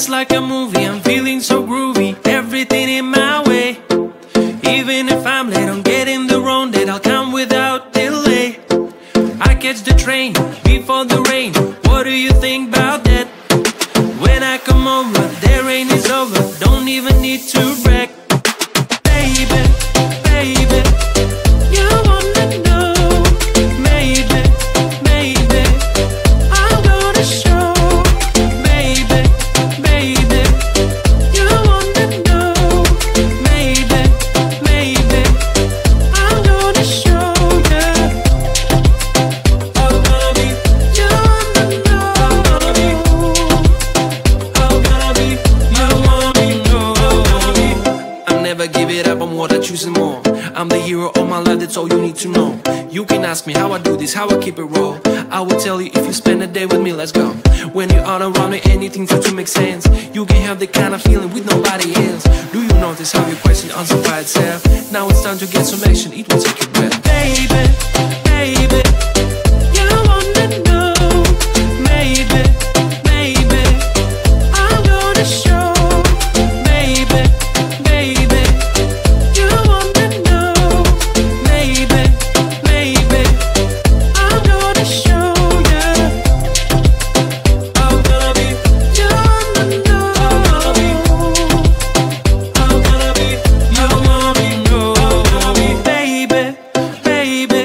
just like a movie, I'm feeling so groovy, everything in my way. Even if I'm late, I'm getting the wrong date, I'll come without delay. I catch the train before the rain, what do you think about that? When I come over, the rain is over, don't even need to brag. Baby, baby, you wanna know. Maybe, maybe, I'm gonna show. Baby, baby, you wanna know. Maybe, maybe, I'm gonna show you. I'm gonna be, you wanna know. I'm gonna be, you wanna know. I'll never give it up, I'm what I choose and more. I'm the hero of my life, that's all you need to know. You can ask me how I do this, how I keep it raw. I will tell you if you spend a day with me, let's go. When you're all around me, anything seems to make sense. You can have the kind of feeling with nobody else. Do you notice how your question answers by itself? Now it's time to get some action, it will take your breath. Baby, baby, you wanna know. Maybe, maybe, I'm gonna show. Baby, baby, you wanna know. Maybe, maybe, I'm gonna show you. I'm gonna be, you wanna know. I'm gonna be, you wanna know. Baby, baby,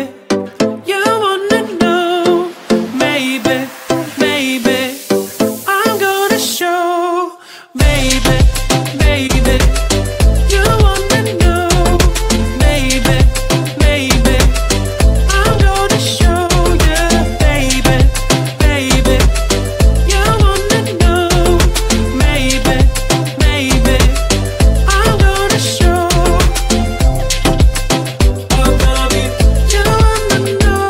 you wanna know. Maybe, maybe, I'm gonna show. Baby, baby, you wanna know. Maybe, maybe, I'm gonna show you. Baby, baby, you wanna know. Maybe, maybe, I'm gonna show. I'm gonna be, you wanna know.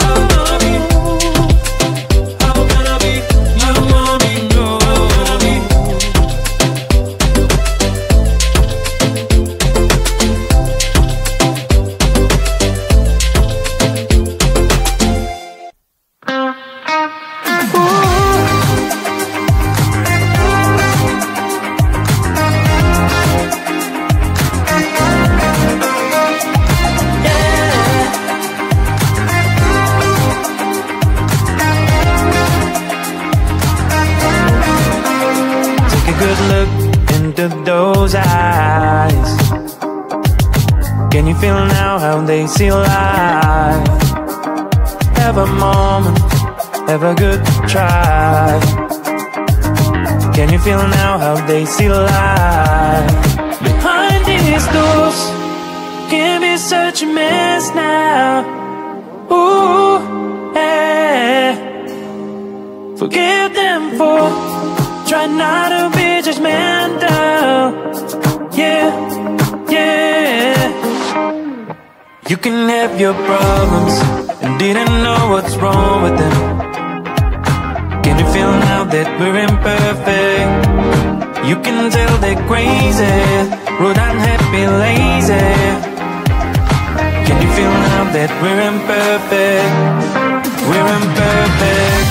I'm gonna be, you wanna know. Take a good look into those eyes. Can you feel now how they see life? Have a moment, have a good try. Can you feel now how they see life? Behind these doors can be such a mess now. Ooh, yeah. Forgive them for try not to be judgmental. Yeah, yeah. You can have your problems and didn't know what's wrong with them. Can you feel now that we're imperfect? You can tell they're crazy, rude, unhappy, lazy. Can you feel now that we're imperfect? We're imperfect.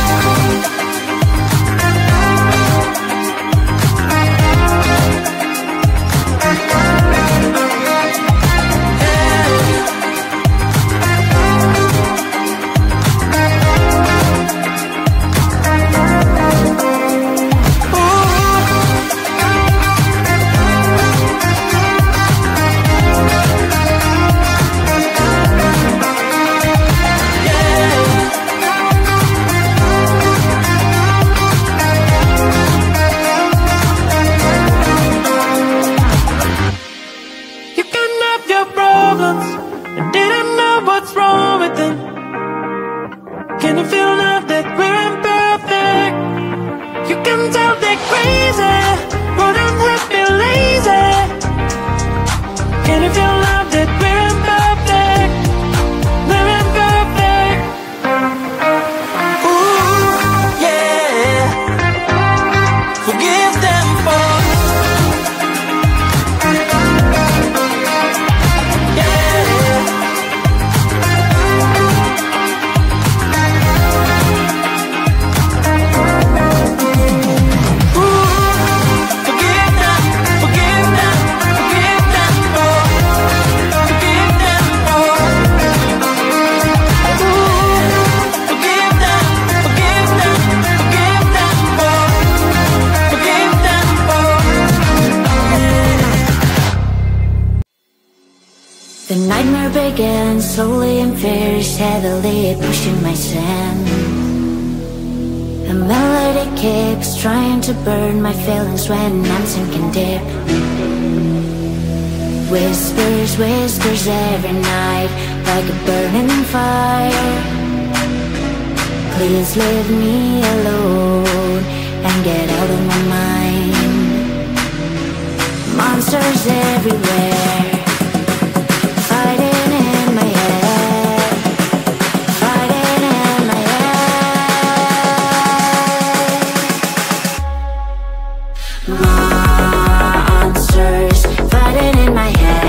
The nightmare began slowly and very steadily, pushing my sand. The melody keeps trying to burn my feelings when I'm sinking deep. Whispers, whispers every night, like a burning fire. Please leave me alone and get out of my mind. Monsters everywhere, fighting in my head, fighting in my head. Monsters fighting in my head,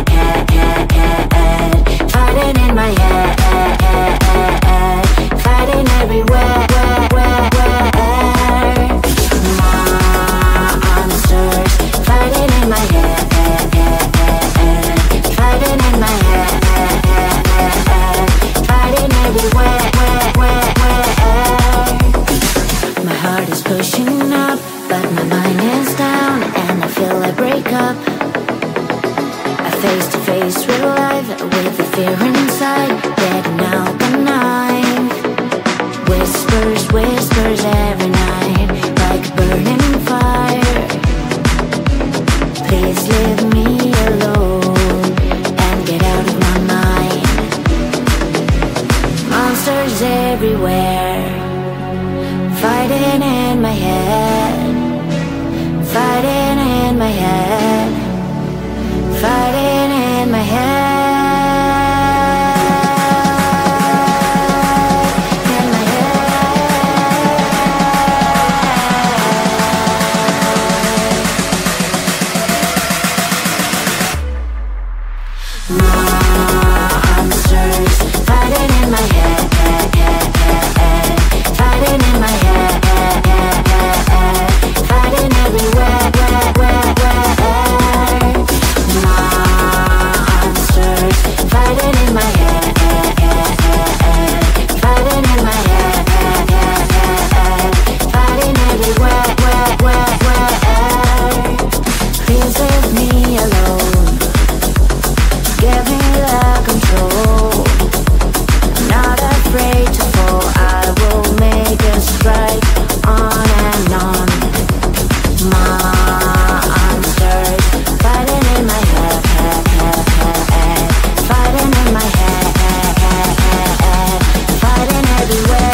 fighting in my head, fighting everywhere. Monsters fighting in my head, fighting in my head, fighting everywhere. My heart is pushing up, but my mind is down, and I feel I break up. I face to face with life, with the fear inside, getting out the night. Whispers, whispers every night, like a burning fire. Please leave me alone and get out of my mind. Monsters everywhere, fighting in my head, fighting in my head, fighting in my head. Monsters fighting in my head, fighting in my head, fighting everywhere. Monsters fighting in my head, fighting in my head, fighting everywhere. Please leave me alone, give me the control. I'm not afraid to fall, I will make a strike on and on. Monsters fighting in my head, fighting in my head, fighting everywhere.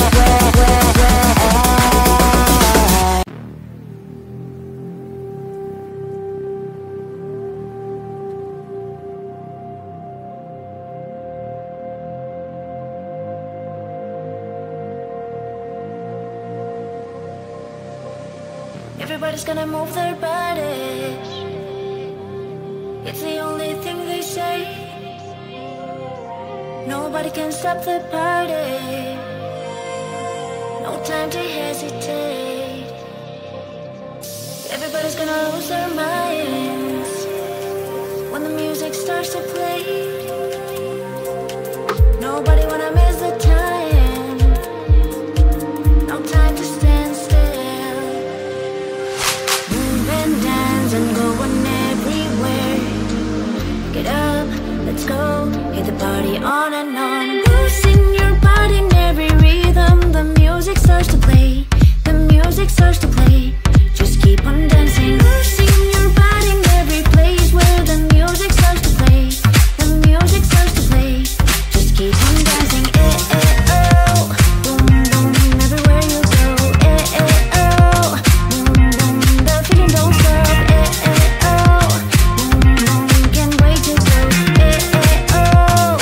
Everybody's gonna move their bodies, it's the only thing they say. Nobody can stop the party, no time to hesitate. Everybody's gonna lose their minds when the music starts to play. Nobody wanna miss the time, no time to stand still. Move and dance and going everywhere. Get up, let's go, hit the party on and on. Losing your body in every rhythm, the music starts to play, the music starts to play. Just keep on dancing. Losing your body in every place where the music starts to play, the music starts to play. Just keep on dancing. Oh, boom boom everywhere you go. Oh, boom boom the feeling don't stop. Oh, boom boom can't wait to go. Oh,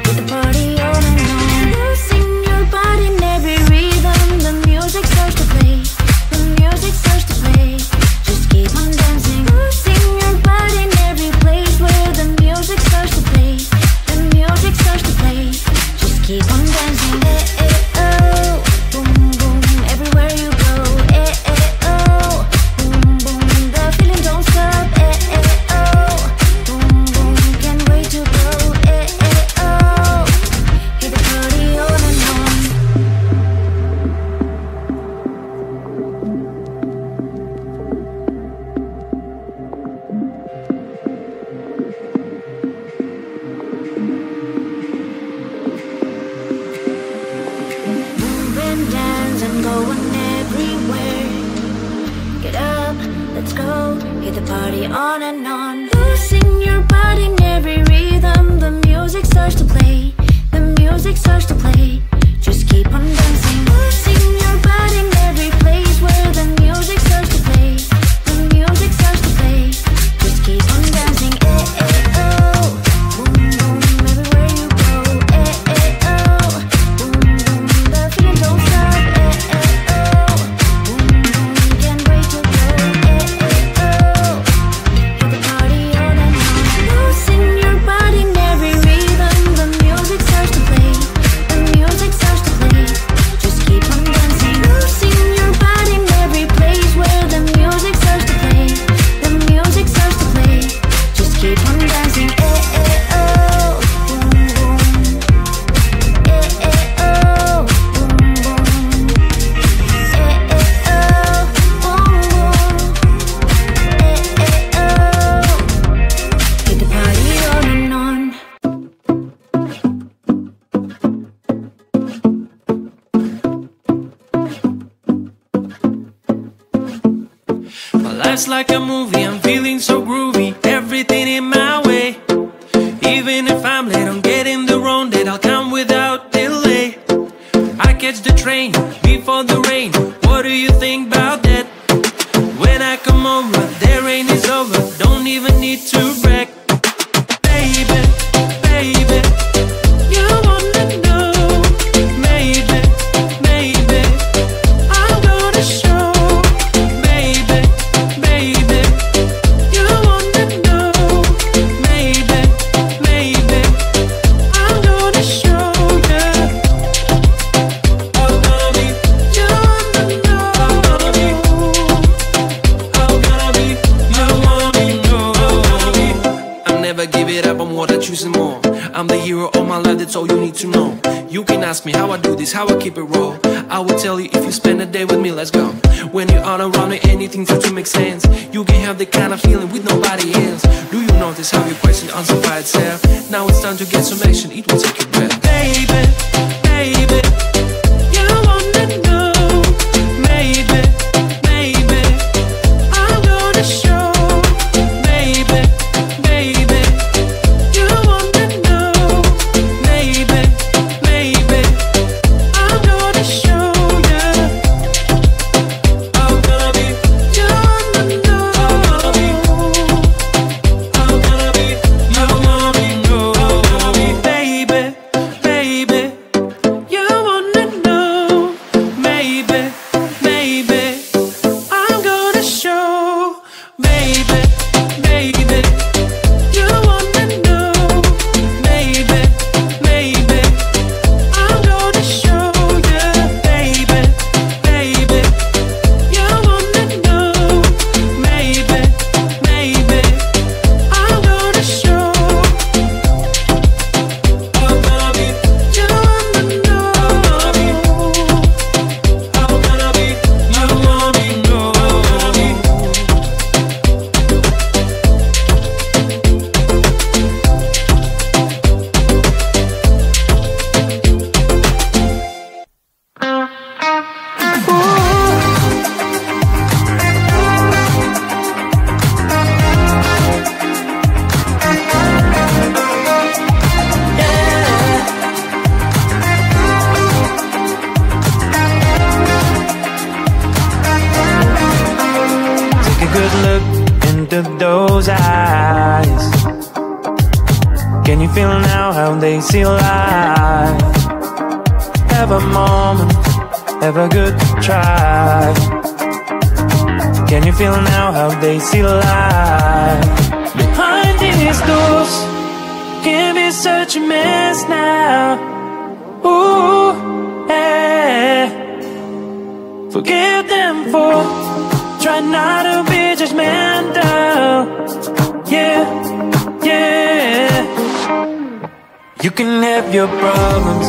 get the party on and on. Losing your body in every rhythm, the music starts to play, the music hit the party on and on. Losing your body in every rhythm. The music starts to play. The music starts to play. Just keep on dancing. Losing your body in every place where the music starts to play. The music starts to play. Just keep on dancing. Eh, eh, oh. Boom, boom, everywhere you go. Eh, eh, oh. Boom, boom, the feeling don't stop. Eh, eh, oh. Boom, boom, can't wait to go. Eh, eh, oh. Hit the party on and on. Losing your body in every rhythm. The music starts to play. The music starts to play. Just keep on dancing. Losing your body in every place where the music starts to play. The music starts to play. Just keep on dancing. Eh, eh, oh. Boom, boom. Eh, eh, oh. Boom, boom. Eh, eh, oh. Boom, boom. Eh, eh, oh. Hit the party on and on. My life's like a movie, I'm feeling so groovy. Everything in my way. Even if I'm late on getting the wrong date, I'll come without delay. I catch the train before the rain. What do you think about that? When I come over, the rain is over. Don't even need to brag. Baby, baby, you wanna know. Maybe, maybe, I'm gonna show. Baby, baby, you wanna know. Maybe, maybe, I'm gonna show you. I'm gonna be, you wanna know. I'm gonna be, you wanna be. I'll never give it up, I'm what I choose more. I'm the hero of my life, that's all you need to know. You can ask me how I do this, how I keep it raw. I will tell you if you spend a day with me, let's go. When you are around me, anything starts to make sense. You can have the kind of feeling with nobody else. Do you notice how your question answers by itself? Now it's time to get some action, it will take your breath. Baby, baby, you wanna know. Maybe, maybe, I'm gonna show. Baby, baby, you wanna know. Maybe, maybe, I'm gonna show you. I'm gonna be, you wanna know. I'm gonna be, you wanna know. I'm gonna be, baby, baby, you wanna know. Maybe, maybe, I'm gonna show. Baby, baby, you wanna know. Maybe, maybe, I'm gonna show you. Baby, baby, you wanna know. Maybe, maybe, I'm gonna show. I'm gonna be, you wanna know. I'm gonna be, you wanna know. Take a good look into those eyes. Can you feel now how they see life? Have a moment, have a good try. Can you feel now how they see life? Behind these doors can be such a mess now. Ooh, yeah. Forgive them for try not to be judgmental. Yeah, yeah. You can have your problems,